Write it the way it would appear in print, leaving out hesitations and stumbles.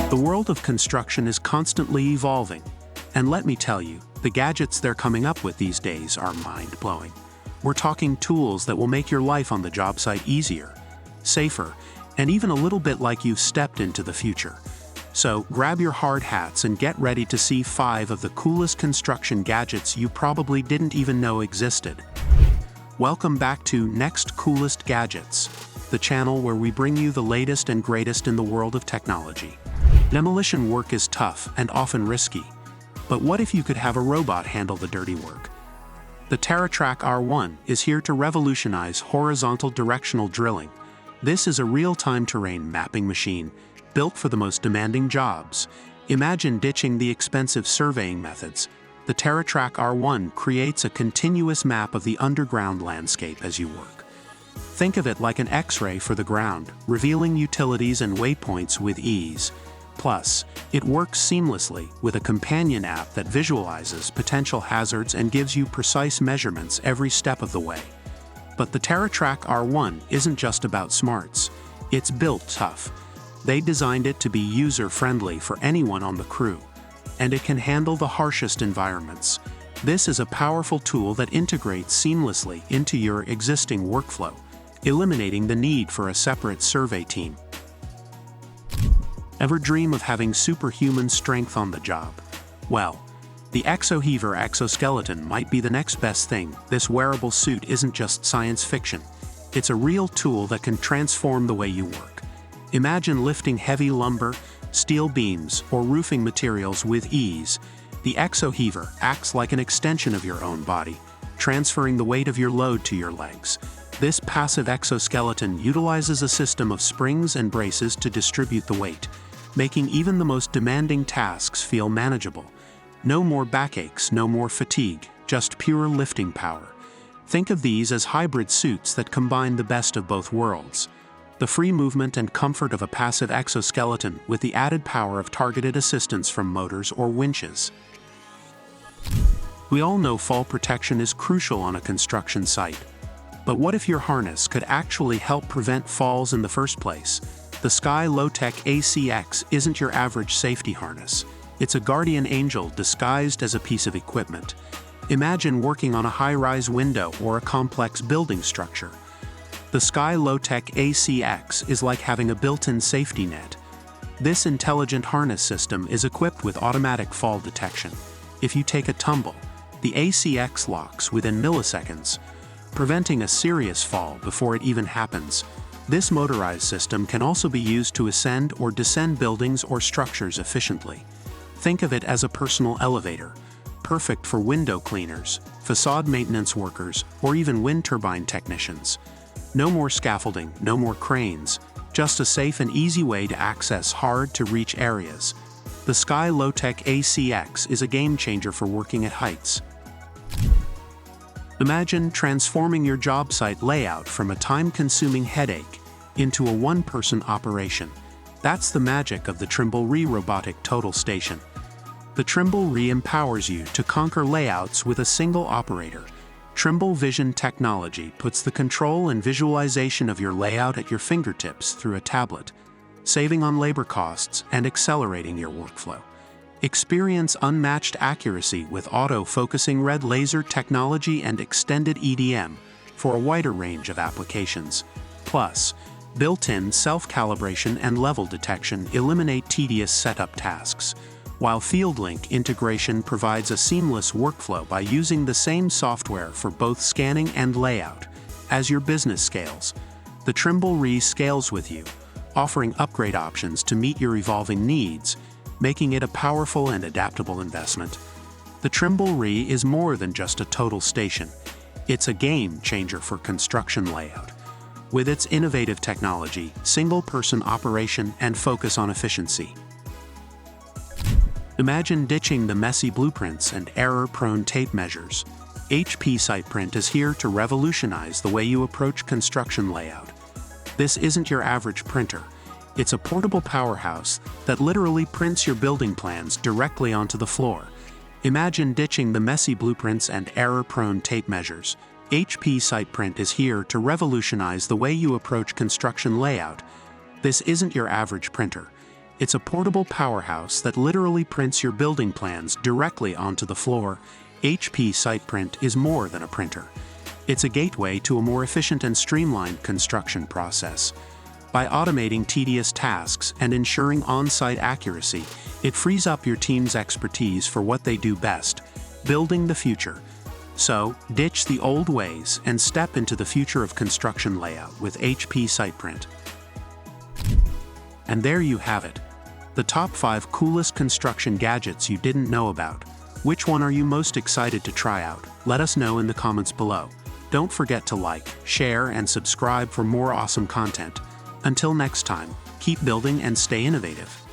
The world of construction is constantly evolving, and let me tell you, the gadgets they're coming up with these days are mind-blowing. We're talking tools that will make your life on the job site easier, safer, and even a little bit like you've stepped into the future. So grab your hard hats and get ready to see 5 of the coolest construction gadgets you probably didn't even know existed. Welcome back to Next Coolest Gadgets, the channel where we bring you the latest and greatest in the world of technology. Demolition work is tough and often risky, but what if you could have a robot handle the dirty work? The Terat TR R1 is here to revolutionize horizontal directional drilling. This is a real-time terrain mapping machine built for the most demanding jobs. Imagine ditching the expensive surveying methods. The Terat TR R1 creates a continuous map of the underground landscape as you work. Think of it like an X-ray for the ground, revealing utilities and waypoints with ease. Plus, it works seamlessly with a companion app that visualizes potential hazards and gives you precise measurements every step of the way. But the Terat TR R1 isn't just about smarts. It's built tough. They designed it to be user-friendly for anyone on the crew, and it can handle the harshest environments. This is a powerful tool that integrates seamlessly into your existing workflow, eliminating the need for a separate survey team. Ever dream of having superhuman strength on the job? Well, the Exoskeleton might be the next best thing. This wearable suit isn't just science fiction. It's a real tool that can transform the way you work. Imagine lifting heavy lumber, steel beams, or roofing materials with ease. The Exoskeleton acts like an extension of your own body, transferring the weight of your load to your legs. This passive exoskeleton utilizes a system of springs and braces to distribute the weight, making even the most demanding tasks feel manageable. No more backaches, no more fatigue, just pure lifting power. Think of these as hybrid suits that combine the best of both worlds. The free movement and comfort of a passive exoskeleton with the added power of targeted assistance from motors or winches. We all know fall protection is crucial on a construction site. But what if your harness could actually help prevent falls in the first place? The Skylite ACX isn't your average safety harness. It's a guardian angel disguised as a piece of equipment. Imagine working on a high-rise window or a complex building structure. The Skylite ACX is like having a built-in safety net. This intelligent harness system is equipped with automatic fall detection. If you take a tumble, the ACX locks within milliseconds, preventing a serious fall before it even happens. This motorized system can also be used to ascend or descend buildings or structures efficiently. Think of it as a personal elevator, perfect for window cleaners, facade maintenance workers, or even wind turbine technicians. No more scaffolding, no more cranes, just a safe and easy way to access hard-to-reach areas. The Skylite ACX is a game-changer for working at heights. Imagine transforming your job site layout from a time-consuming headache into a one-person operation. That's the magic of the Trimble RE robotic total station. The Trimble RE empowers you to conquer layouts with a single operator. Trimble Vision technology puts the control and visualization of your layout at your fingertips through a tablet, saving on labor costs and accelerating your workflow. Experience unmatched accuracy with auto-focusing red laser technology and extended EDM for a wider range of applications. Plus, built-in self-calibration and level detection eliminate tedious setup tasks, while FieldLink integration provides a seamless workflow by using the same software for both scanning and layout. As your business scales, the Trimble RE scales with you, offering upgrade options to meet your evolving needs, making it a powerful and adaptable investment. The Trimble RE is more than just a total station. It's a game changer for construction layout. With its innovative technology, single-person operation, and focus on efficiency. Imagine ditching the messy blueprints and error-prone tape measures. HP SitePrint is here to revolutionize the way you approach construction layout. This isn't your average printer. It's a portable powerhouse that literally prints your building plans directly onto the floor. Imagine ditching the messy blueprints and error-prone tape measures. HP SitePrint is here to revolutionize the way you approach construction layout. This isn't your average printer. It's a portable powerhouse that literally prints your building plans directly onto the floor. HP SitePrint is more than a printer. It's a gateway to a more efficient and streamlined construction process. By automating tedious tasks and ensuring on-site accuracy, it frees up your team's expertise for what they do best, building the future. So, ditch the old ways and step into the future of construction layout with HP SitePrint. And there you have it. The top 5 coolest construction gadgets you didn't know about. Which one are you most excited to try out? Let us know in the comments below. Don't forget to like, share, and subscribe for more awesome content. Until next time, keep building and stay innovative.